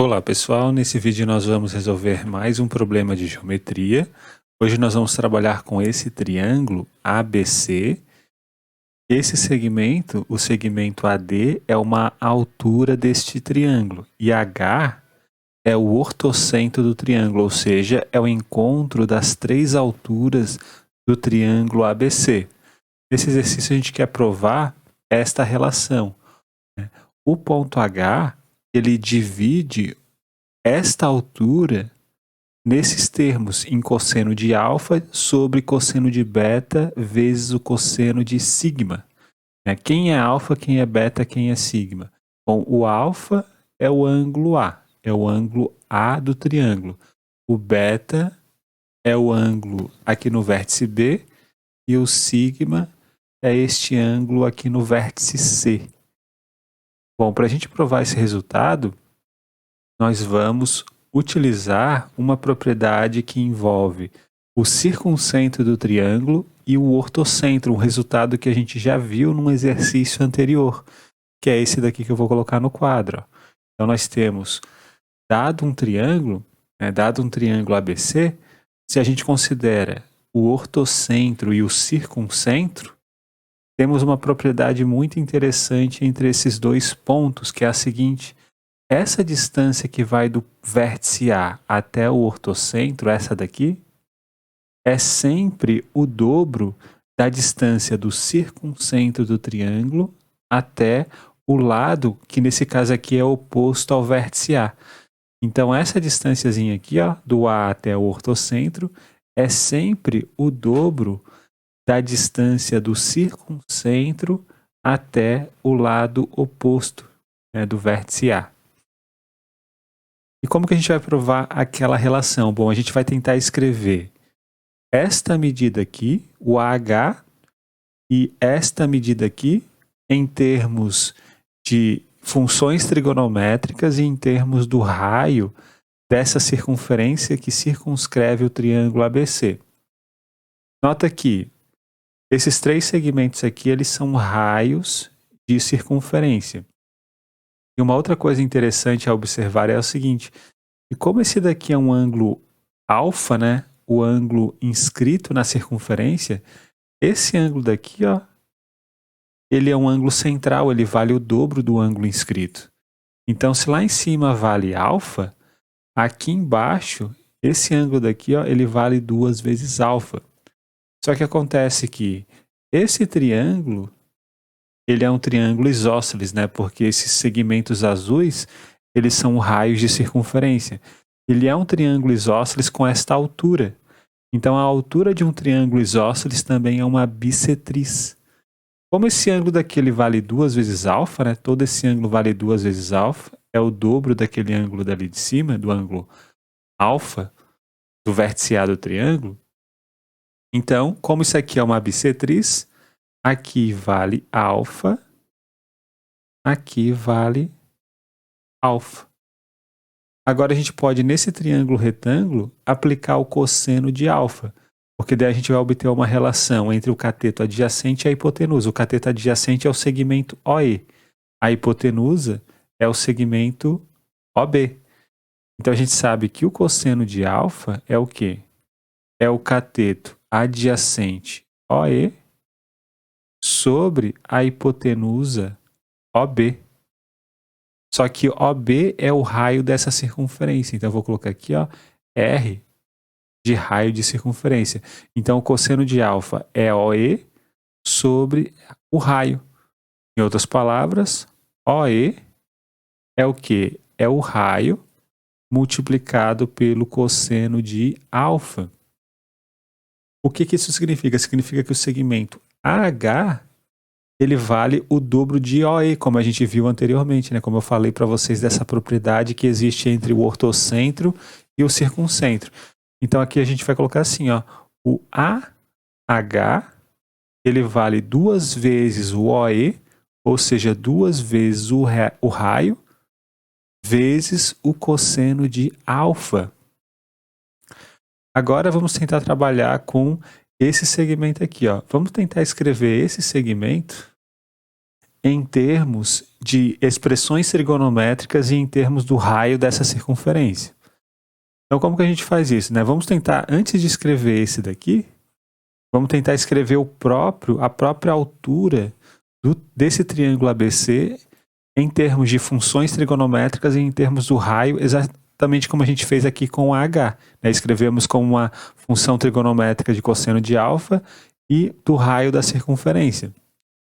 Olá pessoal, nesse vídeo nós vamos resolver mais um problema de geometria. Hoje nós vamos trabalhar com esse triângulo ABC. Esse segmento, o segmento AD, é uma altura deste triângulo e H é o ortocentro do triângulo, ou seja, é o encontro das três alturas do triângulo ABC. Nesse exercício a gente quer provar esta relação, né? O ponto H, ele divide esta altura nesses termos, em cosseno de alfa sobre cosseno de beta vezes o cosseno de sigma. Quem é alfa, quem é beta, quem é sigma? Bom, o alfa é o ângulo A, é o ângulo A do triângulo. O beta é o ângulo aqui no vértice B e o sigma é este ângulo aqui no vértice C. Bom, para a gente provar esse resultado, nós vamos utilizar uma propriedade que envolve o circuncentro do triângulo e o ortocentro, um resultado que a gente já viu num exercício anterior, que é esse daqui que eu vou colocar no quadro. Então nós temos, dado um triângulo ABC, se a gente considera o ortocentro e o circuncentro, temos uma propriedade muito interessante entre esses dois pontos, que é a seguinte: essa distância que vai do vértice A até o ortocentro, essa daqui, é sempre o dobro da distância do circuncentro do triângulo até o lado, que nesse caso aqui é oposto ao vértice A. Então essa distânciazinha aqui, ó, do A até o ortocentro, é sempre o dobro da distância do circuncentro até o lado oposto, né, do vértice A. E como que a gente vai provar aquela relação? Bom, a gente vai tentar escrever esta medida aqui, o AH, e esta medida aqui em termos de funções trigonométricas e em termos do raio dessa circunferência que circunscreve o triângulo ABC. Nota que esses três segmentos aqui, eles são raios de circunferência. E uma outra coisa interessante a observar é o seguinte: e como esse daqui é um ângulo alfa, né, o ângulo inscrito na circunferência, esse ângulo daqui, ó, ele é um ângulo central, ele vale o dobro do ângulo inscrito. Então, se lá em cima vale alfa, aqui embaixo, esse ângulo daqui, ó, ele vale 2 vezes alfa. Só que acontece que esse triângulo, ele é um triângulo isósceles, né? Porque esses segmentos azuis, eles são raios de circunferência. Ele é um triângulo isósceles com esta altura. Então, a altura de um triângulo isósceles também é uma bissetriz. Como esse ângulo daqui ele vale 2 vezes alfa, né? Todo esse ângulo vale 2 vezes alfa, é o dobro daquele ângulo dali de cima, do ângulo alfa, do vértice A do triângulo. Então, como isso aqui é uma bissetriz, aqui vale alfa, aqui vale alfa. Agora a gente pode, nesse triângulo retângulo, aplicar o cosseno de alfa, porque daí a gente vai obter uma relação entre o cateto adjacente e a hipotenusa. O cateto adjacente é o segmento OE, a hipotenusa é o segmento OB. Então a gente sabe que o cosseno de alfa é o quê? É o cateto adjacente OE sobre a hipotenusa OB. Só que OB é o raio dessa circunferência. Então eu vou colocar aqui, ó, R de raio de circunferência. Então o cosseno de alfa é OE sobre o raio. Em outras palavras, OE é o quê? É o raio multiplicado pelo cosseno de alfa. O que isso significa? Significa que o segmento AH, ele vale o dobro de OE, como a gente viu anteriormente, né? Como eu falei para vocês dessa propriedade que existe entre o ortocentro e o circuncentro. Então aqui a gente vai colocar assim, ó, o AH, ele vale 2 vezes o OE, ou seja, 2 vezes o raio, vezes o cosseno de alfa. Agora vamos tentar trabalhar com esse segmento aqui, ó. Vamos tentar escrever esse segmento em termos de expressões trigonométricas e em termos do raio dessa circunferência. Então, como que a gente faz isso, né? Vamos tentar, antes de escrever esse daqui, vamos tentar escrever a própria altura desse triângulo ABC em termos de funções trigonométricas e em termos do raio, exatamente como a gente fez aqui com o H. Né? Escrevemos como uma função trigonométrica de cosseno de alfa e do raio da circunferência.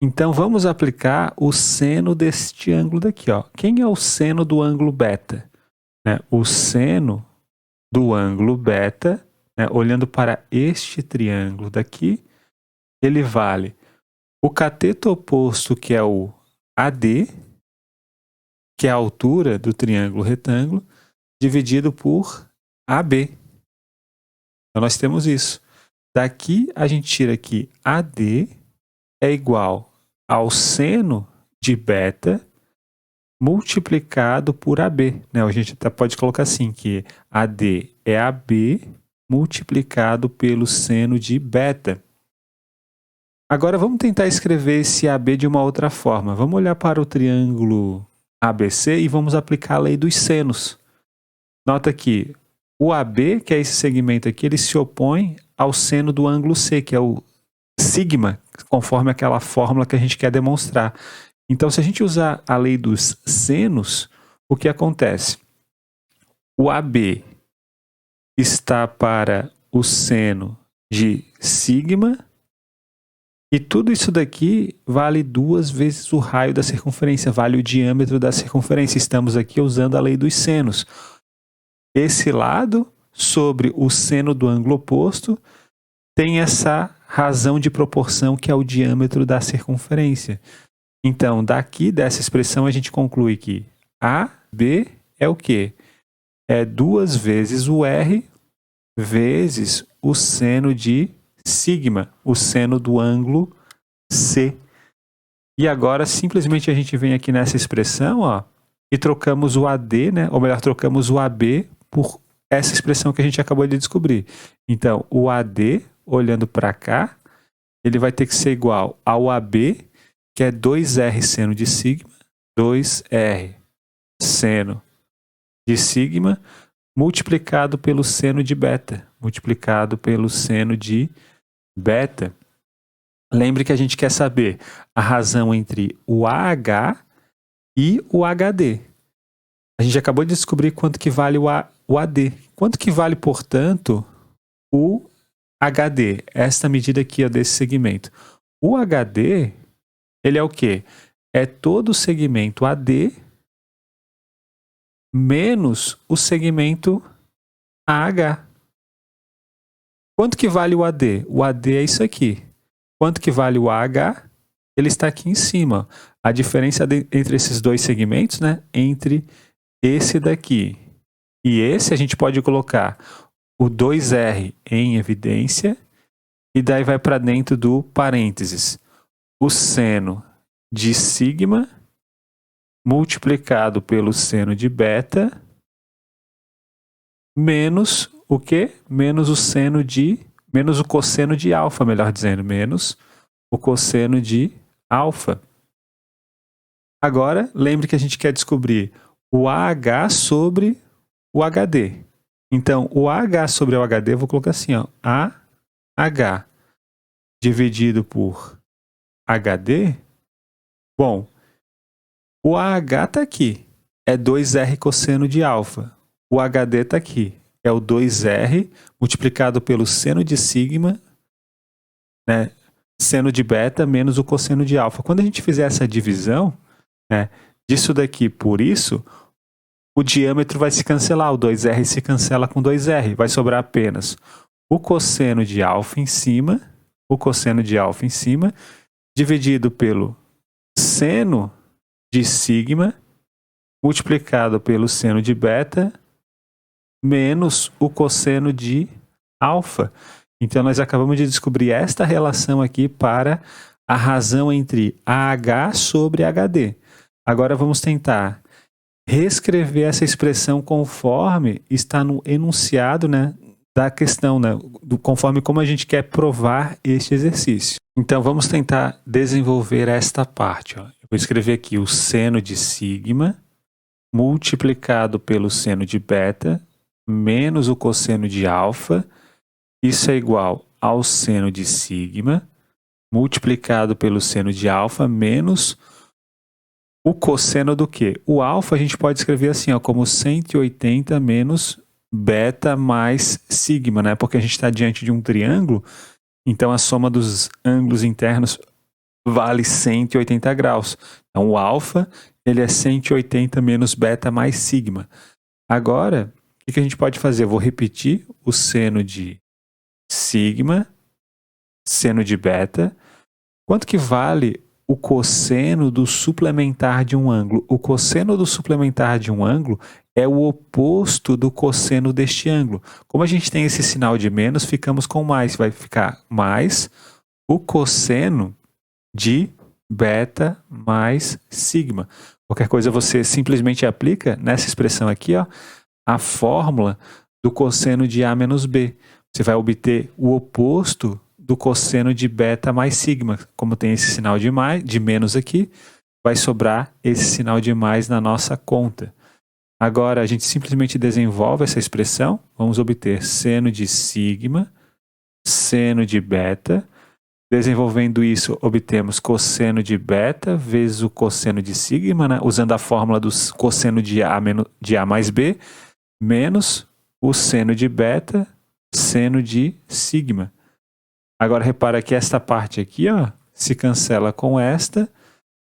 Então, vamos aplicar o seno deste ângulo daqui. Ó. Quem é o seno do ângulo beta? Né? O seno do ângulo beta, né? Olhando para este triângulo daqui, ele vale o cateto oposto, que é o AD, que é a altura do triângulo retângulo, dividido por AB. Então, nós temos isso. Daqui, a gente tira aqui AD é igual ao seno de beta multiplicado por AB. Né? A gente até pode colocar assim, que AD é AB multiplicado pelo seno de beta. Agora, vamos tentar escrever esse AB de uma outra forma. Vamos olhar para o triângulo ABC e vamos aplicar a lei dos senos. Nota que o AB, que é esse segmento aqui, ele se opõe ao seno do ângulo C, que é o sigma, conforme aquela fórmula que a gente quer demonstrar. Então, se a gente usar a lei dos senos, o que acontece? O AB está para o seno de sigma e tudo isso daqui vale 2 vezes o raio da circunferência, vale o diâmetro da circunferência. Estamos aqui usando a lei dos senos. Esse lado sobre o seno do ângulo oposto tem essa razão de proporção que é o diâmetro da circunferência. Então, daqui dessa expressão a gente conclui que AB é o quê? É 2 vezes o R vezes o seno de sigma, o seno do ângulo C. E agora, simplesmente a gente vem aqui nessa expressão, ó, e trocamos o AD, né? Ou melhor, trocamos o AB por essa expressão que a gente acabou de descobrir. Então, o AD, olhando para cá, ele vai ter que ser igual ao AB, que é 2R seno de sigma, 2R seno de sigma, multiplicado pelo seno de beta, multiplicado pelo seno de beta. Lembre que a gente quer saber a razão entre o AH e o HD. A gente acabou de descobrir quanto que vale o AD. Quanto que vale, portanto, o HD? Esta medida aqui ó, desse segmento. O HD, ele é o quê? É todo o segmento AD menos o segmento AH. Quanto que vale o AD? O AD é isso aqui. Quanto que vale o AH? Ele está aqui em cima. A diferença entre esses dois segmentos, né? Entre esse daqui e esse, a gente pode colocar o 2R em evidência e daí vai para dentro do parênteses. O seno de sigma multiplicado pelo seno de beta menos o quê? Menos o cosseno de alfa, melhor dizendo, menos o cosseno de alfa. Agora, lembre que a gente quer descobrir o AH sobre o HD. Então, o AH sobre o HD, eu vou colocar assim, ó, AH dividido por HD. Bom, o AH está aqui, é 2R cosseno de alfa. O HD está aqui, é o 2R multiplicado pelo seno de sigma, né, seno de beta menos o cosseno de alfa. Quando a gente fizer essa divisão, né, disso daqui por isso, o diâmetro vai se cancelar, o 2R se cancela com 2R, vai sobrar apenas o cosseno de alfa em cima, dividido pelo seno de sigma, multiplicado pelo seno de beta, menos o cosseno de alfa. Então, nós acabamos de descobrir esta relação aqui para a razão entre AH sobre HD. Agora, vamos tentar reescrever essa expressão conforme está no enunciado, né, da questão, né, conforme como a gente quer provar este exercício. Então, vamos tentar desenvolver esta parte. Ó. Vou escrever aqui o seno de sigma multiplicado pelo seno de beta menos o cosseno de alfa. Isso é igual ao seno de sigma multiplicado pelo seno de alfa menos o cosseno do quê? O alfa a gente pode escrever assim, ó, como 180 menos beta mais sigma, né? Porque a gente está diante de um triângulo, então a soma dos ângulos internos vale 180 graus. Então o alfa ele é 180 menos beta mais sigma. Agora, o que a gente pode fazer? Eu vou repetir o seno de sigma, seno de beta. Quanto que vale o cosseno do suplementar de um ângulo? O cosseno do suplementar de um ângulo é o oposto do cosseno deste ângulo. Como a gente tem esse sinal de menos, ficamos com mais. Vai ficar mais o cosseno de beta mais sigma. Qualquer coisa você simplesmente aplica nessa expressão aqui, ó, a fórmula do cosseno de A menos B. Você vai obter o oposto do cosseno de beta mais sigma. Como tem esse sinal de menos aqui, vai sobrar esse sinal de mais na nossa conta. Agora, a gente simplesmente desenvolve essa expressão. Vamos obter seno de sigma, seno de beta. Desenvolvendo isso, obtemos cosseno de beta vezes o cosseno de sigma, né? Usando a fórmula do cosseno de A mais B, menos o seno de beta, seno de sigma. Agora, repara que esta parte aqui, ó, se cancela com esta,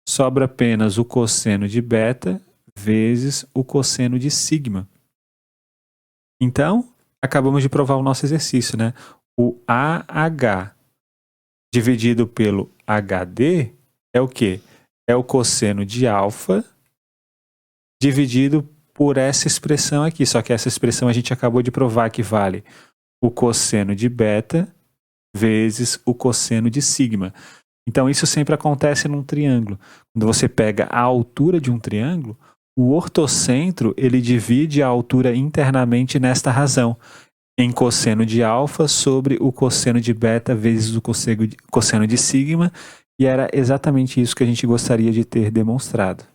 sobra apenas o cosseno de beta vezes o cosseno de sigma. Então, acabamos de provar o nosso exercício, né? O AH dividido pelo HD é o quê? É o cosseno de alfa dividido por essa expressão aqui. Só que essa expressão a gente acabou de provar que vale o cosseno de beta vezes o cosseno de sigma. Então isso sempre acontece num triângulo. Quando você pega a altura de um triângulo, o ortocentro ele divide a altura internamente nesta razão, em cosseno de alfa sobre o cosseno de beta vezes o cosseno de sigma, e era exatamente isso que a gente gostaria de ter demonstrado.